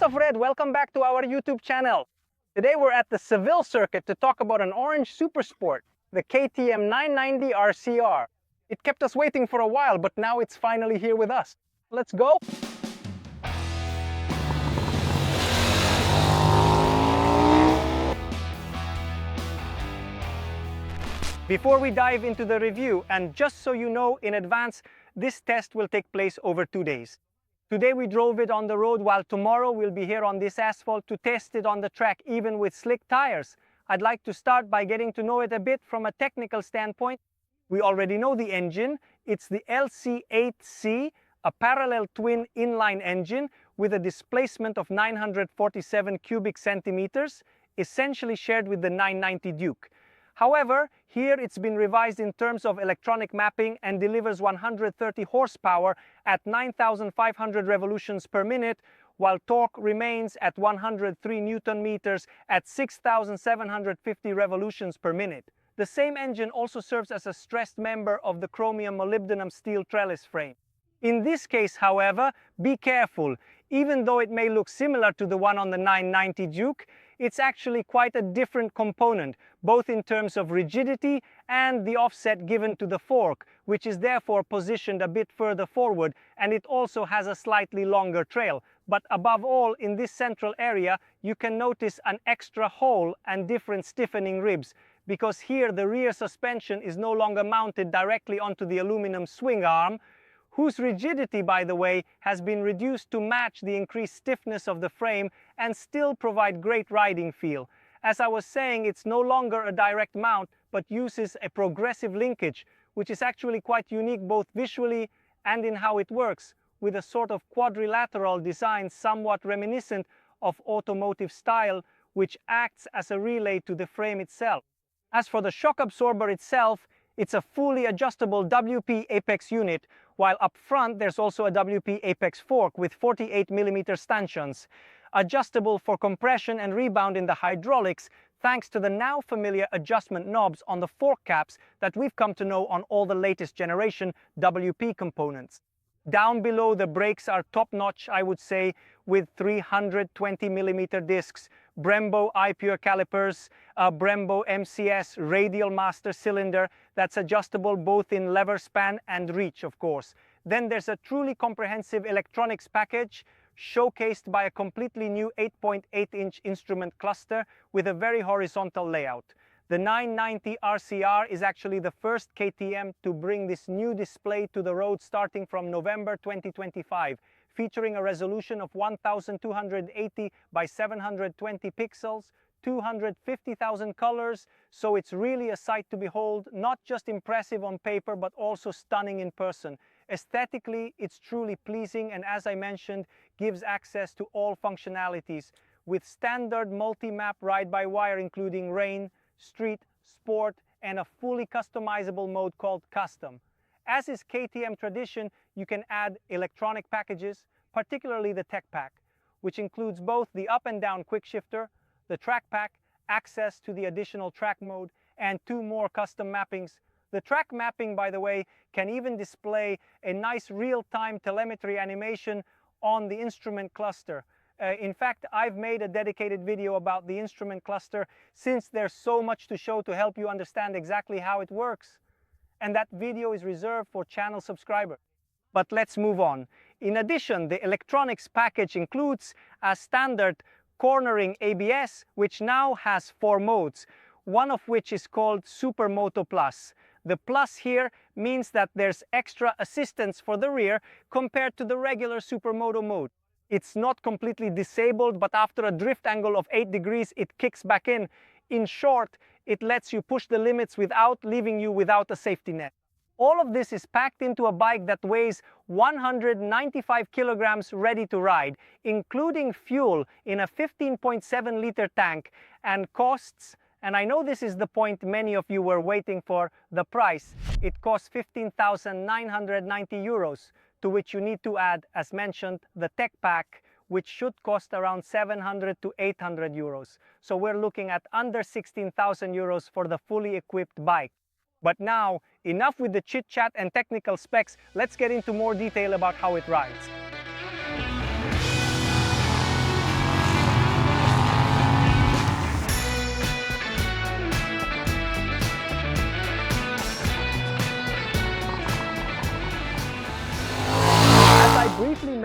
of Red, welcome back to our YouTube channel. Today we're at the Sevilla Circuit to talk about an orange supersport, the KTM 990 RCR. It kept us waiting for a while, but now it's finally here with us. Let's go! Before we dive into the review, and just so you know in advance, this test will take place over 2 days. Today we drove it on the road, while tomorrow we'll be here on this asphalt to test it on the track, even with slick tires. I'd like to start by getting to know it a bit from a technical standpoint. We already know the engine. It's the LC8C, a parallel twin inline engine with a displacement of 947 cubic centimeters, essentially shared with the 990 Duke. However, here it's been revised in terms of electronic mapping and delivers 130 horsepower at 9,500 revolutions per minute, while torque remains at 103 Newton meters at 6,750 revolutions per minute. The same engine also serves as a stressed member of the chromium molybdenum steel trellis frame. In this case, however, be careful. Even though it may look similar to the one on the 990 Duke, it's actually quite a different component, both in terms of rigidity and the offset given to the fork, which is therefore positioned a bit further forward, and it also has a slightly longer trail. But above all, in this central area, you can notice an extra hole and different stiffening ribs, because here the rear suspension is no longer mounted directly onto the aluminum swing arm, whose rigidity, by the way, has been reduced to match the increased stiffness of the frame and still provide great riding feel. As I was saying, it's no longer a direct mount, but uses a progressive linkage, which is actually quite unique both visually and in how it works, with a sort of quadrilateral design somewhat reminiscent of automotive style, which acts as a relay to the frame itself. As for the shock absorber itself, it's a fully adjustable WP apex unit, while up front there's also a WP apex fork with 48mm stanchions, adjustable for compression and rebound in the hydraulics, thanks to the now familiar adjustment knobs on the fork caps that we've come to know on all the latest generation WP components. Down below, the brakes are top-notch, I would say, with 320mm discs, Brembo iPure calipers, a Brembo MCS radial master cylinder that's adjustable both in lever span and reach, of course. Then there's a truly comprehensive electronics package, showcased by a completely new 8.8-inch instrument cluster with a very horizontal layout. The 990 RCR is actually the first KTM to bring this new display to the road starting from November 2025, featuring a resolution of 1280 by 720 pixels, 250,000 colors, so it's really a sight to behold, not just impressive on paper but also stunning in person. Aesthetically, it's truly pleasing and, as I mentioned, gives access to all functionalities, with standard multi-map ride-by-wire including rain, street, sport, and a fully customizable mode called Custom. As is KTM tradition, you can add electronic packages, particularly the Tech Pack, which includes both the up and down quick shifter, the Track Pack, access to the additional track mode, and 2 more custom mappings. The track mapping, by the way, can even display a nice real-time telemetry animation on the instrument cluster. In fact, I've made a dedicated video about the instrument cluster since there's so much to show to help you understand exactly how it works. And that video is reserved for channel subscribers. But let's move on. In addition, the electronics package includes a standard cornering ABS, which now has 4 modes, one of which is called Supermoto Plus. The plus here means that there's extra assistance for the rear compared to the regular Supermoto mode. It's not completely disabled, but after a drift angle of 8 degrees, it kicks back in. In short, it lets you push the limits without leaving you without a safety net. All of this is packed into a bike that weighs 195 kilograms ready to ride, including fuel in a 15.7-liter tank, and costs, and I know this is the point many of you were waiting for, the price. It costs 15,990 euros. To which you need to add, as mentioned, the Tech Pack, which should cost around 700 to 800 euros. So we're looking at under 16,000 euros for the fully equipped bike. But now, enough with the chit-chat and technical specs, let's get into more detail about how it rides.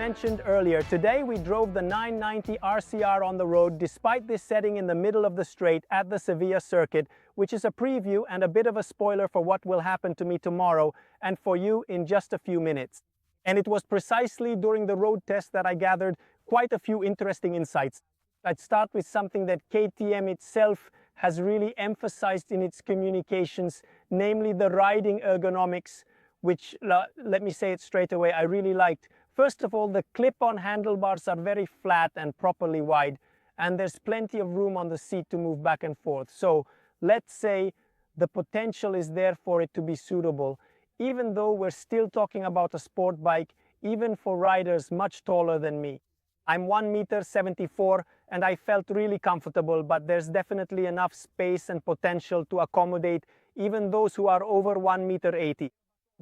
mentioned earlier, today we drove the 990 RCR on the road despite this setting in the middle of the straight at the Sevilla Circuit, which is a preview and a bit of a spoiler for what will happen to me tomorrow and for you in just a few minutes. And it was precisely during the road test that I gathered quite a few interesting insights. I'd start with something that KTM itself has really emphasized in its communications, namely the riding ergonomics, which, let me say it straight away, I really liked. First of all, the clip-on handlebars are very flat and properly wide, and there's plenty of room on the seat to move back and forth. So let's say the potential is there for it to be suitable, even though we're still talking about a sport bike, even for riders much taller than me. I'm 1.74 m and I felt really comfortable, but there's definitely enough space and potential to accommodate even those who are over 1.80 m.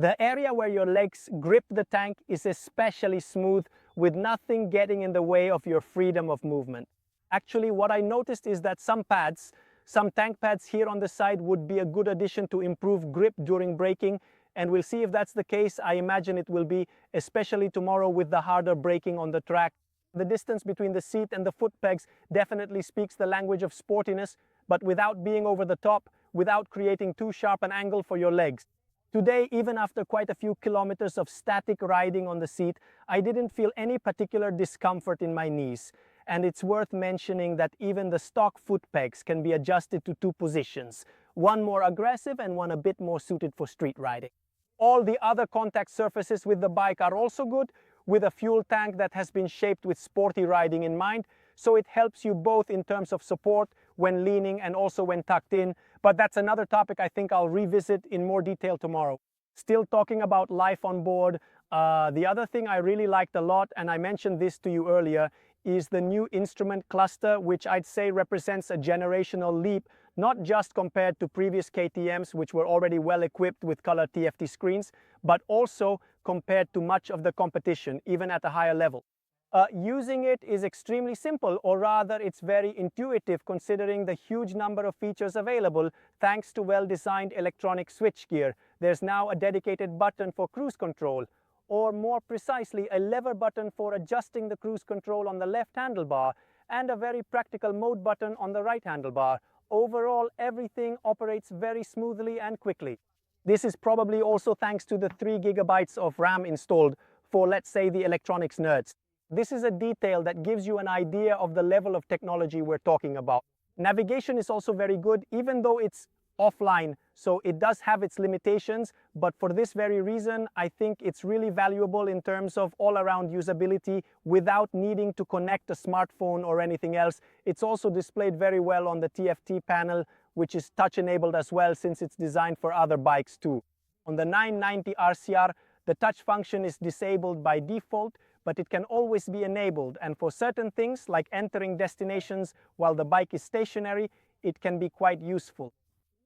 The area where your legs grip the tank is especially smooth, with nothing getting in the way of your freedom of movement. Actually, what I noticed is that some tank pads here on the side would be a good addition to improve grip during braking, and we'll see if that's the case. I imagine it will be, especially tomorrow with the harder braking on the track. The distance between the seat and the foot pegs definitely speaks the language of sportiness, but without being over the top, without creating too sharp an angle for your legs. Today, even after quite a few kilometers of static riding on the seat, I didn't feel any particular discomfort in my knees. And it's worth mentioning that even the stock foot pegs can be adjusted to two positions, one more aggressive and one a bit more suited for street riding. All the other contact surfaces with the bike are also good, with a fuel tank that has been shaped with sporty riding in mind, so it helps you both in terms of support when leaning and also when tucked in. But that's another topic I think I'll revisit in more detail tomorrow. Still talking about life on board, the other thing I really liked a lot, and I mentioned this to you earlier, is the new instrument cluster, which I'd say represents a generational leap, not just compared to previous KTMs, which were already well equipped with color TFT screens, but also compared to much of the competition, even at a higher level. Using it is extremely simple, or rather it's very intuitive considering the huge number of features available thanks to well-designed electronic switchgear. There's now a dedicated button for cruise control, or more precisely a lever button for adjusting the cruise control on the left handlebar, and a very practical mode button on the right handlebar. Overall, everything operates very smoothly and quickly. This is probably also thanks to the 3 GB of RAM installed for, let's say, the electronics nerds. This is a detail that gives you an idea of the level of technology we're talking about. Navigation is also very good, even though it's offline, so it does have its limitations, but for this very reason, I think it's really valuable in terms of all-around usability without needing to connect a smartphone or anything else. It's also displayed very well on the TFT panel, which is touch-enabled as well, since it's designed for other bikes too. On the 990 RCR, the touch function is disabled by default, but it can always be enabled, and for certain things like entering destinations while the bike is stationary, it can be quite useful.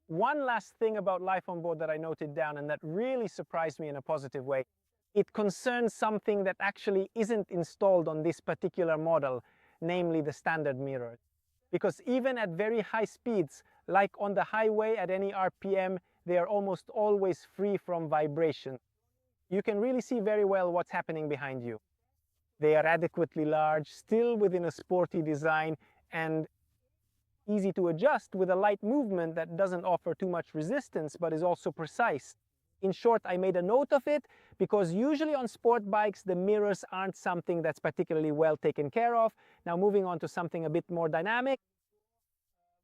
One last thing about life on board that I noted down and that really surprised me in a positive way, it concerns something that actually isn't installed on this particular model, namely the standard mirrors. Because even at very high speeds, like on the highway at any RPM, they are almost always free from vibration. You can really see very well what's happening behind you. They are adequately large, still within a sporty design, and easy to adjust with a light movement that doesn't offer too much resistance but is also precise. In short, I made a note of it because usually on sport bikes the mirrors aren't something that's particularly well taken care of. Now moving on to something a bit more dynamic.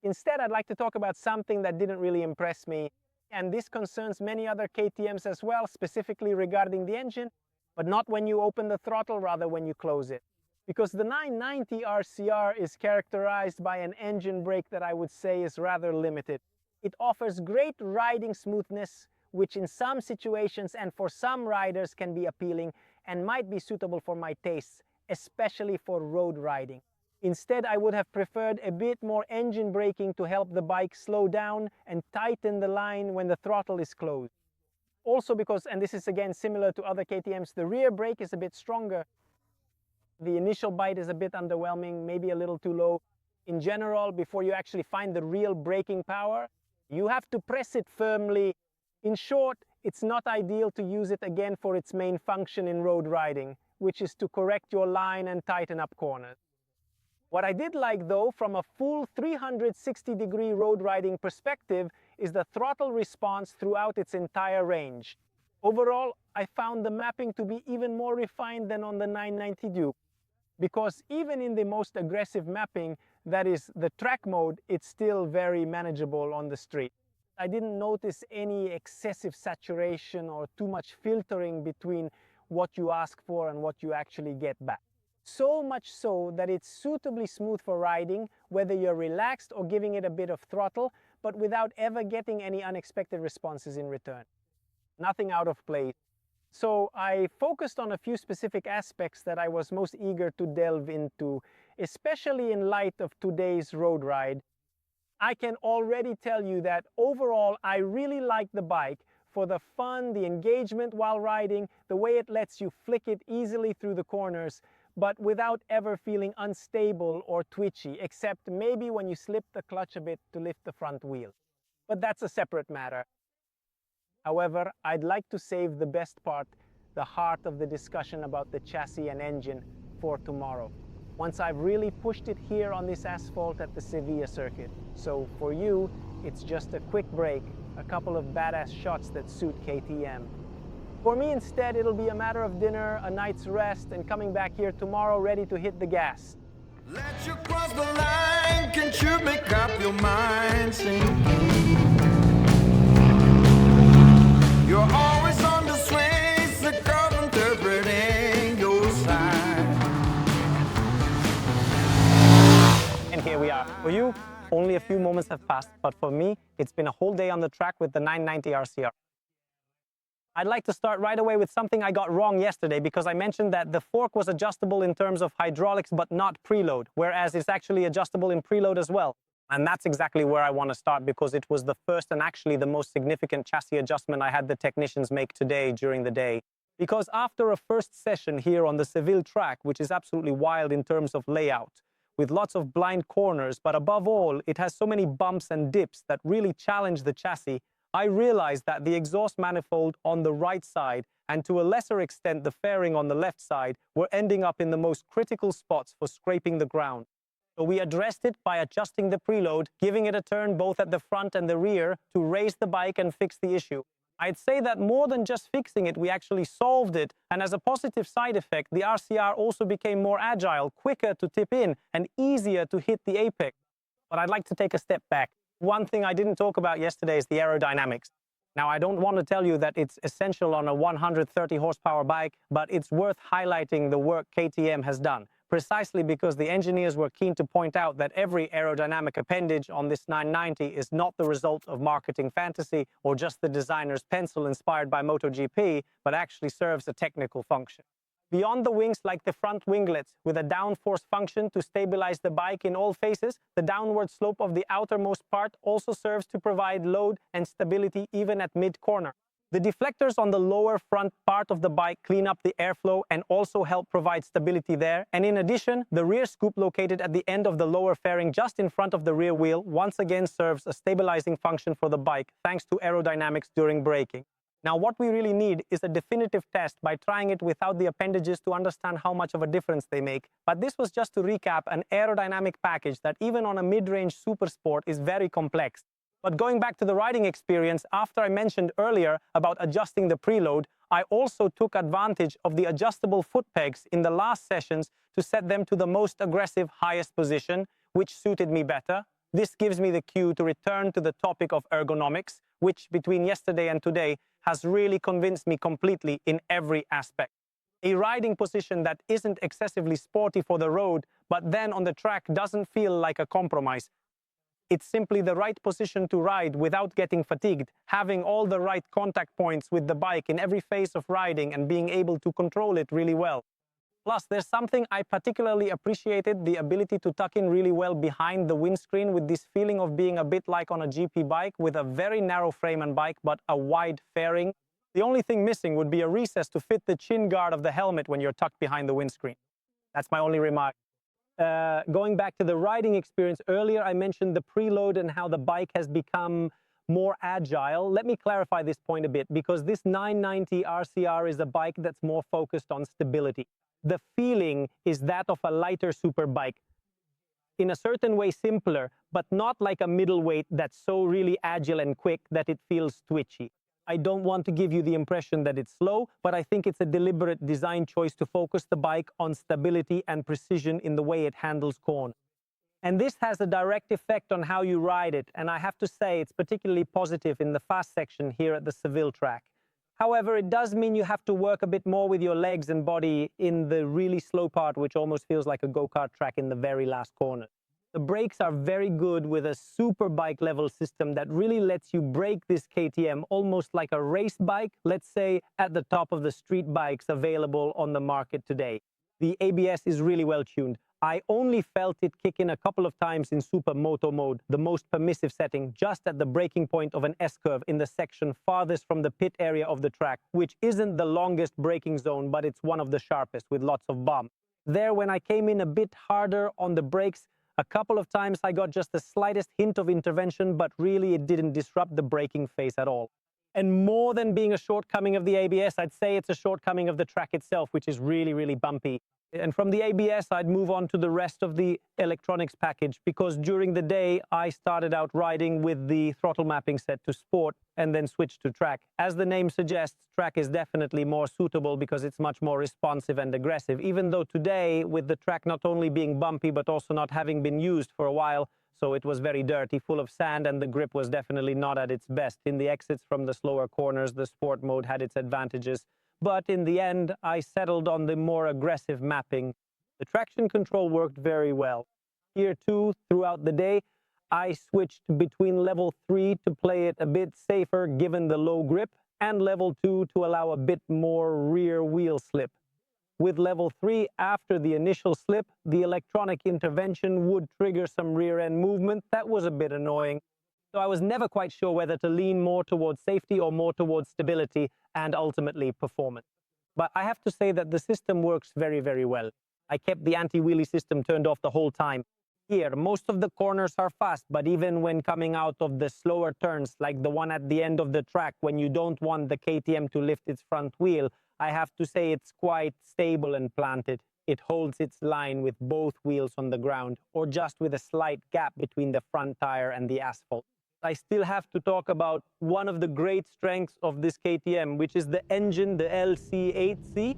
Instead, I'd like to talk about something that didn't really impress me, and this concerns many other KTMs as well, specifically regarding the engine, but not when you open the throttle, rather when you close it. Because the 990 RCR is characterized by an engine brake that I would say is rather limited. It offers great riding smoothness, which in some situations and for some riders can be appealing and might be suitable for my tastes, especially for road riding. Instead, I would have preferred a bit more engine braking to help the bike slow down and tighten the line when the throttle is closed. Also because, and this is again similar to other KTMs, the rear brake is a bit stronger. The initial bite is a bit underwhelming, maybe a little too low. In general, before you actually find the real braking power, you have to press it firmly. In short, it's not ideal to use it again for its main function in road riding, which is to correct your line and tighten up corners. What I did like though, from a full 360-degree road riding perspective, is the throttle response throughout its entire range. Overall, I found the mapping to be even more refined than on the 990 Duke, because even in the most aggressive mapping, that is the track mode, it's still very manageable on the street. I didn't notice any excessive saturation or too much filtering between what you ask for and what you actually get back. So much so that it's suitably smooth for riding, whether you're relaxed or giving it a bit of throttle, but without ever getting any unexpected responses in return. Nothing out of place. So I focused on a few specific aspects that I was most eager to delve into, especially in light of today's road ride. I can already tell you that overall I really like the bike for the fun, the engagement while riding, the way it lets you flick it easily through the corners, but without ever feeling unstable or twitchy, except maybe when you slip the clutch a bit to lift the front wheel. But that's a separate matter. However, I'd like to save the best part, the heart of the discussion about the chassis and engine, for tomorrow, once I've really pushed it here on this asphalt at the Sevilla Circuit. So for you, it's just a quick break, a couple of badass shots that suit KTM. For me instead, it'll be a matter of dinner, a night's rest, and coming back here tomorrow ready to hit the gas. Let you cross the line, can't you make up your mind? You're always on the swing, sick of interpreting your side. And here we are. For you, only a few moments have passed, but for me, it's been a whole day on the track with the 990 RCR. I'd like to start right away with something I got wrong yesterday, because I mentioned that the fork was adjustable in terms of hydraulics but not preload, whereas it's actually adjustable in preload as well. And that's exactly where I want to start, because it was the first and actually the most significant chassis adjustment I had the technicians make today during the day. Because after a first session here on the Seville track, which is absolutely wild in terms of layout, with lots of blind corners, but above all, it has so many bumps and dips that really challenge the chassis, I realized that the exhaust manifold on the right side, and to a lesser extent the fairing on the left side, were ending up in the most critical spots for scraping the ground. So we addressed it by adjusting the preload, giving it a turn both at the front and the rear to raise the bike and fix the issue. I'd say that more than just fixing it, we actually solved it, and as a positive side effect, the RCR also became more agile, quicker to tip in, and easier to hit the apex. But I'd like to take a step back. One thing I didn't talk about yesterday is the aerodynamics. Now, I don't want to tell you that it's essential on a 130 horsepower bike, but it's worth highlighting the work KTM has done, precisely because the engineers were keen to point out that every aerodynamic appendage on this 990 is not the result of marketing fantasy or just the designer's pencil inspired by MotoGP, but actually serves a technical function. Beyond the wings, like the front winglets, with a downforce function to stabilize the bike in all phases, the downward slope of the outermost part also serves to provide load and stability even at mid-corner. The deflectors on the lower front part of the bike clean up the airflow and also help provide stability there. And in addition, the rear scoop located at the end of the lower fairing just in front of the rear wheel once again serves a stabilizing function for the bike thanks to aerodynamics during braking. Now, what we really need is a definitive test by trying it without the appendages to understand how much of a difference they make. But this was just to recap an aerodynamic package that even on a mid-range supersport is very complex. But going back to the riding experience, after I mentioned earlier about adjusting the preload, I also took advantage of the adjustable foot pegs in the last sessions to set them to the most aggressive highest position, which suited me better. This gives me the cue to return to the topic of ergonomics, which between yesterday and today has really convinced me completely in every aspect. A riding position that isn't excessively sporty for the road, but then on the track doesn't feel like a compromise. It's simply the right position to ride without getting fatigued, having all the right contact points with the bike in every phase of riding and being able to control it really well. Plus, there's something I particularly appreciated, the ability to tuck in really well behind the windscreen with this feeling of being a bit like on a GP bike with a very narrow frame and bike, but a wide fairing. The only thing missing would be a recess to fit the chin guard of the helmet when you're tucked behind the windscreen. That's my only remark. Going back to the riding experience earlier, I mentioned the preload and how the bike has become more agile. Let me clarify this point a bit, because this 990 RCR is a bike that's more focused on stability. The feeling is that of a lighter superbike. In a certain way simpler, but not like a middleweight that's so really agile and quick that it feels twitchy. I don't want to give you the impression that it's slow, but I think it's a deliberate design choice to focus the bike on stability and precision in the way it handles corners. And this has a direct effect on how you ride it, and I have to say it's particularly positive in the fast section here at the Seville track. However, it does mean you have to work a bit more with your legs and body in the really slow part, which almost feels like a go-kart track in the very last corner. The brakes are very good with a super bike level system that really lets you brake this KTM almost like a race bike, let's say at the top of the street bikes available on the market today. The ABS is really well tuned. I only felt it kick in a couple of times in Supermoto mode, the most permissive setting, just at the braking point of an S-curve in the section farthest from the pit area of the track, which isn't the longest braking zone, but it's one of the sharpest with lots of bumps. There, when I came in a bit harder on the brakes, a couple of times I got just the slightest hint of intervention, but really it didn't disrupt the braking phase at all. And more than being a shortcoming of the ABS, I'd say it's a shortcoming of the track itself, which is really, really bumpy. And from the ABS, I'd move on to the rest of the electronics package, because during the day, I started out riding with the throttle mapping set to sport and then switched to track. As the name suggests, track is definitely more suitable because it's much more responsive and aggressive, even though today, with the track not only being bumpy, but also not having been used for a while, so it was very dirty, full of sand, and the grip was definitely not at its best. In the exits from the slower corners, the sport mode had its advantages. But in the end, I settled on the more aggressive mapping. The traction control worked very well. Here too, throughout the day, I switched between level 3 to play it a bit safer given the low grip, and level 2 to allow a bit more rear wheel slip. With level 3, after the initial slip, the electronic intervention would trigger some rear end movement. That was a bit annoying. So I was never quite sure whether to lean more towards safety or more towards stability and ultimately performance. But I have to say that the system works very, very well. I kept the anti-wheelie system turned off the whole time. Here, most of the corners are fast, but even when coming out of the slower turns, like the one at the end of the track, when you don't want the KTM to lift its front wheel, I have to say it's quite stable and planted. It holds its line with both wheels on the ground, or just with a slight gap between the front tire and the asphalt. I still have to talk about one of the great strengths of this KTM, which is the engine, the LC8C.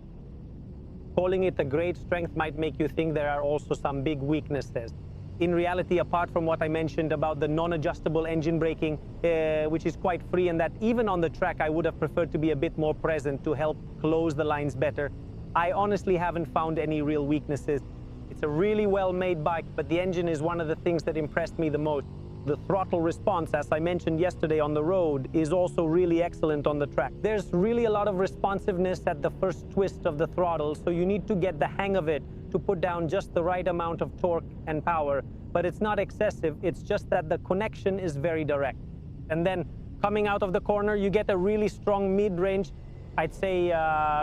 Calling it a great strength might make you think there are also some big weaknesses. In reality, apart from what I mentioned about the non-adjustable engine braking, which is quite free, and that even on the track I would have preferred to be a bit more present to help close the lines better, I honestly haven't found any real weaknesses. It's a really well-made bike, but the engine is one of the things that impressed me the most. The throttle response, as I mentioned yesterday on the road, is also really excellent on the track. There's really a lot of responsiveness at the first twist of the throttle, so you need to get the hang of it to put down just the right amount of torque and power. But it's not excessive, it's just that the connection is very direct. And then coming out of the corner, you get a really strong mid-range, I'd say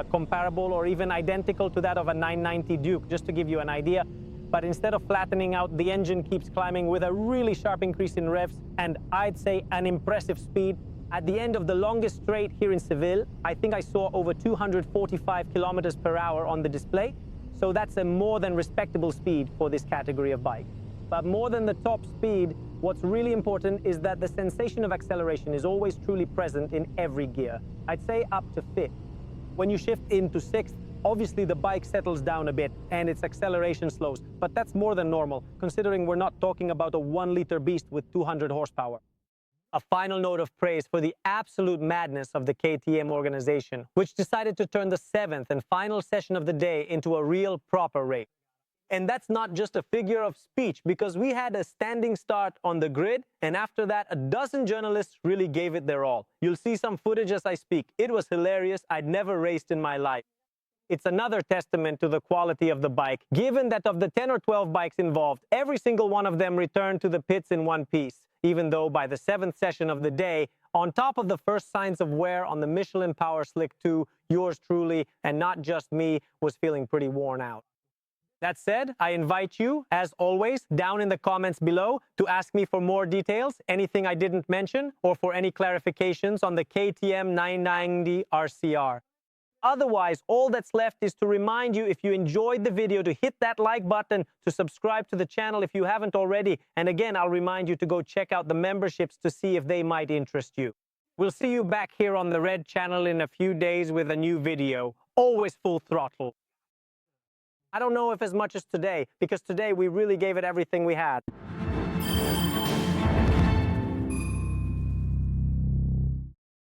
comparable or even identical to that of a 990 Duke, just to give you an idea. But instead of flattening out, the engine keeps climbing with a really sharp increase in revs, and I'd say an impressive speed. At the end of the longest straight here in Seville, I think I saw over 245 kilometers per hour on the display. So that's a more than respectable speed for this category of bike. But more than the top speed, what's really important is that the sensation of acceleration is always truly present in every gear. I'd say up to fifth. When you shift into sixth, obviously the bike settles down a bit and its acceleration slows, but that's more than normal, considering we're not talking about a 1-liter beast with 200 horsepower. A final note of praise for the absolute madness of the KTM organization, which decided to turn the 7th and final session of the day into a real proper race. And that's not just a figure of speech, because we had a standing start on the grid, and after that, a dozen journalists really gave it their all. You'll see some footage as I speak. It was hilarious. I'd never raced in my life. It's another testament to the quality of the bike, given that of the 10 or 12 bikes involved, every single one of them returned to the pits in one piece, even though by the 7th session of the day, on top of the first signs of wear on the Michelin Power Slick 2, yours truly, and not just me, was feeling pretty worn out. That said, I invite you, as always, down in the comments below to ask me for more details, anything I didn't mention, or for any clarifications on the KTM 990 RCR. Otherwise, all that's left is to remind you, if you enjoyed the video, to hit that like button, to subscribe to the channel if you haven't already. And again, I'll remind you to go check out the memberships to see if they might interest you. We'll see you back here on the Red channel in a few days with a new video. Always full throttle. I don't know if as much as today, because today we really gave it everything we had.